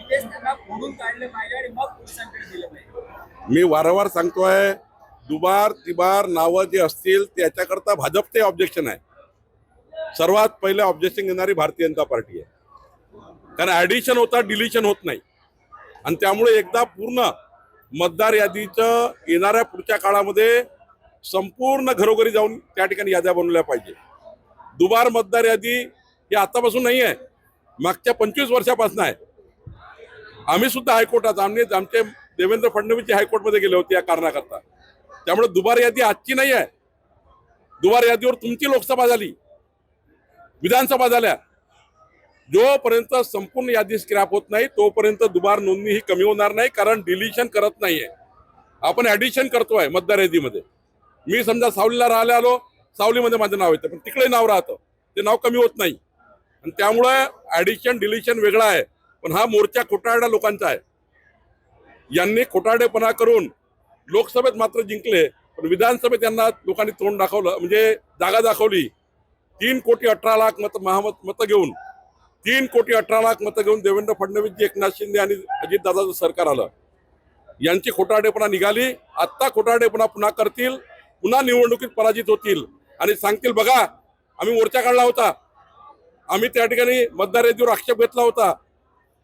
तेच त्यांना फोडून काढले पाहिजे आणि मग पोलिसांकडे दिलं पाहिजे. मी वारंवार सांगतोय, दुबार तिबार नावं जे असतील त्याच्याकरता भाजपचे ऑब्जेक्शन आहे. सर्वात पहिले ऑब्जेक्शन घेणारी भारतीय जनता पार्टी आहे. कारण ऍडिशन होता, डिलिशन होत नाही. आणि त्यामुळे एकदा पूर्ण मतदार यादीचं येणाऱ्या पुढच्या काळामध्ये संपूर्ण घरोघरी जाऊन त्या ठिकाणी याद्या बनवल्या पाहिजे. दुबार मतदार यादी ही आतापासून नाही आहे, मागच्या 25 वर्षापासून आहे. आम्ही सुद्धा हायकोर्टात आमचे देवेंद्र फडणवीस हायकोर्टमध्ये गेले होते या कारणाकरता. त्यामुळे दुबार यादी आजची नाही आहे. दुबार यादीवर तुमची लोकसभा झाली, विधानसभा झाल्या. जोपर्यंत संपूर्ण यादी स्क्रॅप होत नाही तोपर्यंत दुबार नोंदणी ही कमी होणार नाही, कारण डिलिशन करत नाहीये आपण, ऍडिशन करतोय मतदार यादीमध्ये. मी समजा सावलीला राहायला आलो, सावलीमध्ये माझं नाव येतं, पण तिकडे नाव राहतं, ते नाव कमी होत नाही. आणि त्यामुळे ऍडिशन डिलिशन वेगळा आहे. पण हा मोर्चा खोटारड्या लोकांचा आहे. यांनी खोटारडेपणा करून लोकसभेत मात्र जिंकले, पण विधानसभेत यांना लोकांनी तोंड दाखवलं, म्हणजे जागा दाखवली. 3,18,00,000 मतं घेऊन 3,18,00,000 मतं घेऊन देवेंद्र फडणवीस जी, एकनाथ शिंदे आणि अजितदादाचं सरकार आलं. यांची खोटारडेपणा निघाली. आत्ता खोटारडेपणा पुन्हा करतील, पुन्हा निवडणुकीत पराजित होतील आणि सांगतील बघा आम्ही मोर्चा काढला होता, आम्ही त्या ठिकाणी मतदार यादीवर आक्षेप घेतला होता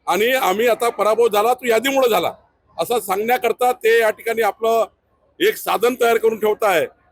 आणि आम्ही आता पराभव झाला तो यादीमुळे झाला, असं सांगण्याकरता ते या ठिकाणी आपलं एक साधन तयार करून ठेवत आहे.